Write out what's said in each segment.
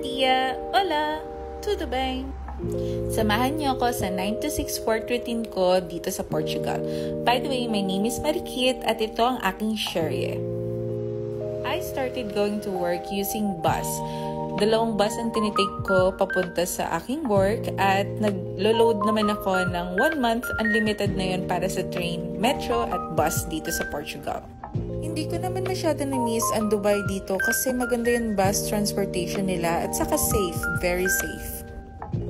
dia! Hola! Tudo bem? Samahan niyo ako sa 9 to 6 sport routine ko dito sa Portugal. By the way, my name is Marikit at ito ang aking serye. I started going to work using bus. Dalawang bus ang tinitake ko papunta sa aking work at naglo-load naman ako ng 1 month unlimited na yun para sa train, metro at bus dito sa Portugal. Hindi ko naman masyado na-miss ang Dubai dito kasi maganda yung bus transportation nila at saka safe, very safe.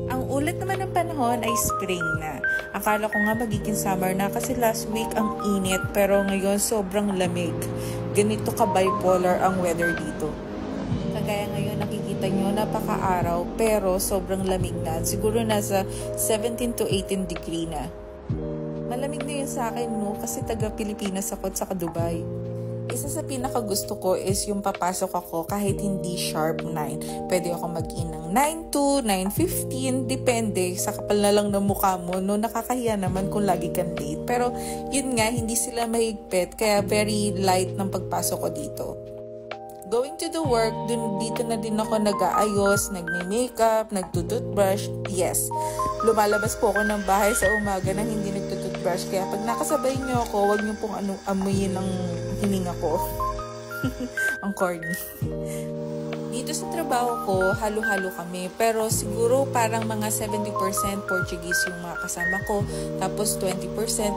Ang ulat naman ng panahon ay spring na. Akala ko nga magiging summer na kasi last week ang init pero ngayon sobrang lamig. Ganito ka-bipolar ang weather dito. Kagaya ngayon nakikita nyo napaka-araw pero sobrang lamig na. Siguro nasa 17 to 18 degree na. Malamig na yun sa akin no kasi taga Pilipinas ako at saka Dubai. Isa sa pinakagusto ko is yung papasok ako kahit hindi sharp 9. Pwede ako mag-in ng 9 to 9:15, depende sa kapal na lang ng mukha mo. No, nakakahiya naman kung lagi kang late. Pero yun nga, hindi sila mahigpit kaya very light ng pagpasok ko dito. Going to the work, dito na din ako nag-aayos, nagme-makeup, nagtututbrush. Yes, lumalabas po ako ng bahay sa umaga nang hindi nagtututbrush. Kaya pag nakasabay niyo ako, huwag niyo pong amuyin ng hininga ko. Ang corny. Dito sa trabaho ko, halo-halo kami. Pero siguro parang mga 70% Portuguese yung mga kasama ko. Tapos 20%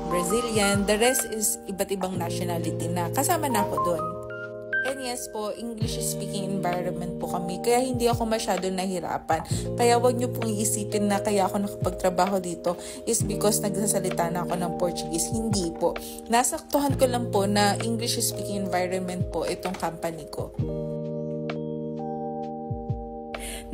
Brazilian. The rest is iba't ibang nationality na kasama na ako doon. And yes po, English-speaking environment po kami. Kaya hindi ako masyado nahirapan. Kaya wag niyo pong iisipin na kaya ako nakapagtrabaho dito is because nagsasalita na ako ng Portuguese. Hindi po. Nasaktuhan ko lang po na English-speaking environment po itong company ko.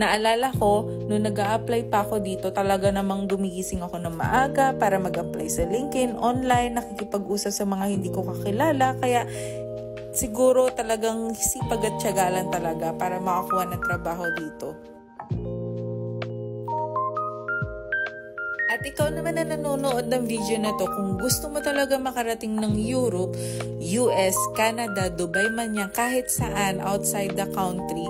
Naalala ko, nung nag-a-apply pa ako dito, talaga namang gumigising ako ng maaga para mag-apply sa LinkedIn, online, nakikipag-usap sa mga hindi ko kakilala. Kaya siguro talagang sipag at tiyagalan talaga para makakuha ng trabaho dito. At ikaw naman na nanonood ng video na to, kung gusto mo talaga makarating ng Europe, US, Canada, Dubai man yan, kahit saan outside the country,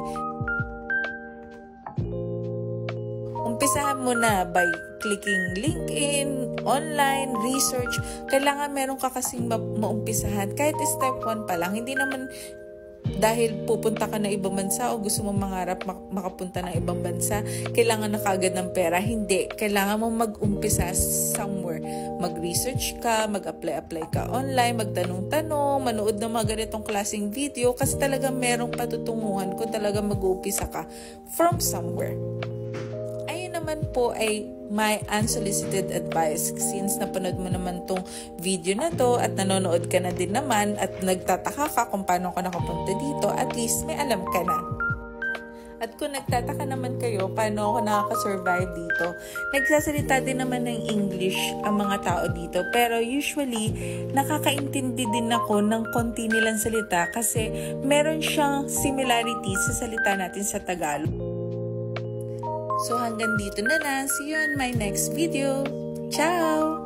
umpisahan mo na by clicking LinkedIn, online, research. Kailangan meron ka kasing maumpisahan. Kahit step 1 pa lang. Hindi naman dahil pupunta ka na ibang bansa o gusto mo mangarap makapunta ng ibang bansa, kailangan na kaagad ng pera. Hindi. Kailangan mo mag-umpisa somewhere. Mag-research ka, mag-apply ka online, magtanong-tanong, manood ng mga ganitong klaseng video kasi talaga merong patutunguhan kung talaga mag-uumpisa ka from somewhere. Naman po ay my unsolicited advice since napanood mo naman tong video na to at nanonood ka na din naman at nagtataka ka kung paano ka nakapunta dito, at least may alam ka na. At kung nagtataka naman kayo paano ako nakaka-survive dito, nagsasalita din naman ng English ang mga tao dito pero usually nakakaintindi din ako ng konti nilang salita kasi meron siyang similarities sa salita natin sa Tagalog. So hanggang dito na lang. See you on my next video. Ciao!